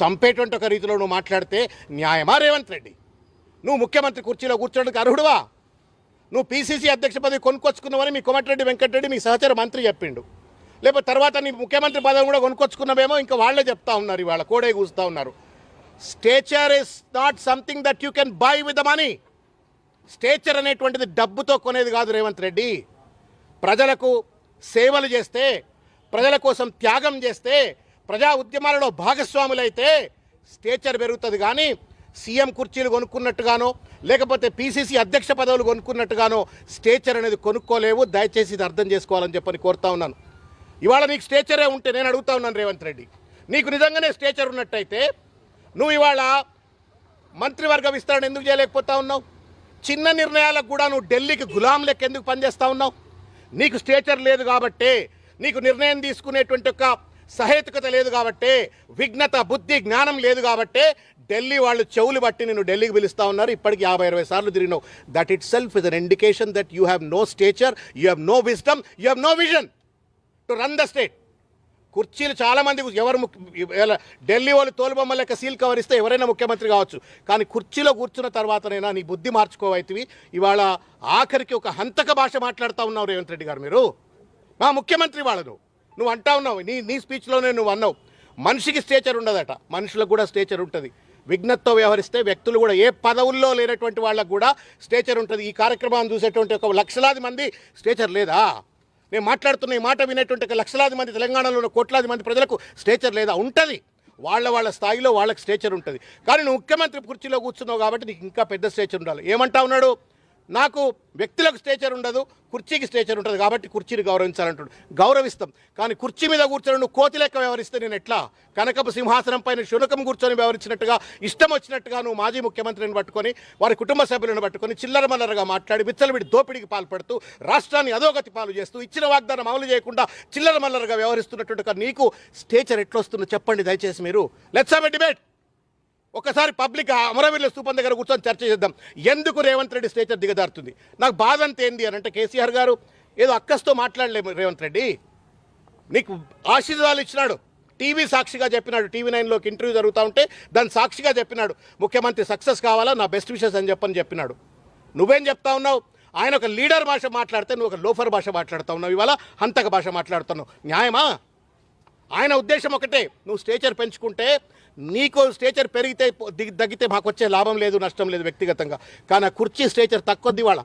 చంపేటువంటి ఒక రీతిలో నువ్వు మాట్లాడితే న్యాయమా రేవంత్ రెడ్డి? నువ్వు ముఖ్యమంత్రి కుర్చీలో కూర్చోడానికి అర్హుడువా? నువ్వు పీసీసీ అధ్యక్ష పదవి కొనుక్కొచ్చుకున్నావని మీ కోమటిరెడ్డి వెంకటరెడ్డి మీ సహచర మంత్రి చెప్పిండు. లేకపోతే తర్వాత నీ ముఖ్యమంత్రి పదవి కూడా కొనుక్కొచ్చుకున్నావేమో ఇంకా వాళ్ళే చెప్తా ఉన్నారు, ఇవాళ కోడే కూస్తూ ఉన్నారు. Stature is not something that you can buy with the money. Stature అనేటువంటిది డబ్బుతో కొనేది కాదు రేవంత్ రెడ్డి. ప్రజలకు సేవలు చేస్తే, ప్రజల కోసం త్యాగం చేస్తే, ప్రజా ఉద్యమాలలో భాగస్వాములైతే స్టేచర్ పెరుగుతుంది. కానీ సీఎం కుర్చీలు కొనుక్కున్నట్టుగానో లేకపోతే పీసీసీ అధ్యక్ష పదవులు కొనుక్కున్నట్టుగానో స్టేచర్ అనేది కొనుక్కోలేవు. దయచేసి ఇది అర్థం చేసుకోవాలని చెప్పని కోరుతా ఉన్నాను. ఇవాళ నీకు స్టేచరే ఉంటే నేను అడుగుతా ఉన్నాను రేవంత్ రెడ్డి, నీకు నిజంగానే స్టేచర్ ఉన్నట్టయితే నువ్వు ఇవాళ మంత్రివర్గ విస్తరణ ఎందుకు చేయలేకపోతా ఉన్నావు? చిన్న నిర్ణయాలకు కూడా నువ్వు ఢిల్లీకి గులాం లెక్క ఎందుకు పనిచేస్తూ ఉన్నావు? నీకు స్టేచర్ లేదు కాబట్టే, నీకు నిర్ణయం తీసుకునేటువంటి ఒక సహేతుకత లేదు కాబట్టే, విఘ్నత బుద్ధి జ్ఞానం లేదు కాబట్టే ఢిల్లీ వాళ్ళు చెవులు బట్టి నేను ఢిల్లీకి పిలుస్తూ ఉన్నారు. ఇప్పటికి 50-60 సార్లు తిరిగినావు. That itself is an indication that you have no stature, you have no wisdom, you have no vision to run the state. కుర్చీలు చాలామంది ఎవరు ఢిల్లీ వాళ్ళు తోలుబొమ్మ లెక్క సీల్ కవర్ ఇస్తే ఎవరైనా ముఖ్యమంత్రి కావచ్చు. కానీ కుర్చీలో కూర్చున్న తర్వాతనైనా నీ బుద్ధి మార్చుకోవైతివి. ఇవాళ ఆఖరికి ఒక హంతక భాష మాట్లాడుతూ ఉన్నావు రేవంత్ రెడ్డి గారు. మీరు మా ముఖ్యమంత్రి వాళ్ళను నువ్వు అంటా ఉన్నావు, నీ స్పీచ్లోనే నువ్వు అన్నావు మనిషికి స్టేచర్ ఉండదట. మనుషులకు కూడా స్టేచర్ ఉంటుంది. విఘ్నతతో వ్యవహరిస్తే వ్యక్తులు కూడా ఏ పదవుల్లో లేనటువంటి వాళ్ళకు కూడా స్టేచర్ ఉంటుంది. ఈ కార్యక్రమాన్ని చూసేటువంటి ఒక లక్షలాది మంది స్టేచర్ లేదా? నేను మాట్లాడుతున్న ఈ మాట వినేటువంటి లక్షలాది మంది తెలంగాణలో ఉన్న కోట్లాది మంది ప్రజలకు స్టేచర్ లేదా? ఉంటుంది. వాళ్ళ స్థాయిలో వాళ్ళకి స్టేచర్ ఉంటుంది. కానీ నువ్వు ముఖ్యమంత్రి కుర్చీలో కూర్చున్నావు కాబట్టి నీకు ఇంకా పెద్ద స్టేచర్ ఉండాలి. ఏమంటా ఉన్నాడు? నాకు వ్యక్తులకు స్టేచర్ ఉండదు, కుర్చీకి స్టేచర్ ఉంటుంది కాబట్టి కుర్చీని గౌరవించాలంటాడు. గౌరవిస్తాం. కానీ కుర్చీ మీద కూర్చొని నువ్వు కోతి లెక్క వ్యవహరిస్తే నేను ఎట్లా? కనకపు సింహాసనం పైన శునకం కూర్చొని వ్యవహరించినట్టుగా ఇష్టం వచ్చినట్టుగా నువ్వు మాజీ ముఖ్యమంత్రిని పట్టుకొని వారి కుటుంబ సభ్యులను పట్టుకొని చిల్లర మల్లరగా మాట్లాడి విచ్చలవిడి దోపిడికి పాల్పడుతూ రాష్ట్రాన్ని అధోగతి పాలు చేస్తూ ఇచ్చిన వాగ్దానం అమలు చేయకుండా చిల్లర మల్లరగా వ్యవహరిస్తున్నట్టుగా నీకు స్టేచర్ ఎట్లొస్తుందో చెప్పండి దయచేసి మీరు. Let's have a debate. ఒకసారి పబ్లిక్ అమరవీరుల స్థూపం దగ్గర కూర్చొని చర్చ చేద్దాం. ఎందుకు రేవంత్ రెడ్డి స్టేచర్ దిగజారుతుంది? నాకు బాధ అంత ఏంది అని అంటే కేసీఆర్ గారు ఏదో అక్కస్తో మాట్లాడలేము. రేవంత్ రెడ్డి నీకు ఆశీర్వాదాలు ఇచ్చినాడు, టీవీ సాక్షిగా చెప్పినాడు. టీవీ 9లోకి ఇంటర్వ్యూ జరుగుతూ ఉంటే దాని సాక్షిగా చెప్పినాడు ముఖ్యమంత్రి సక్సెస్ కావాలా, నా బెస్ట్ విషెస్ అని చెప్పినాడు. నువ్వేం చెప్తా ఉన్నావు? ఆయన ఒక లీడర్ భాష మాట్లాడితే నువ్వు ఒక లోఫర్ భాష మాట్లాడుతూ ఉన్నావు. ఇవాళ హంతక భాష మాట్లాడుతున్నావు. న్యాయమా? ఆయన ఉద్దేశం ఒకటే, నువ్వు స్టేచర్ పెంచుకుంటే నీకు స్టేచర్ పెరిగితే తగ్గితే మాకు వచ్చే లాభం లేదు, నష్టం లేదు వ్యక్తిగతంగా. కానీ ఆ కుర్చీ స్టేచర్ తక్కువది. వాళ్ళ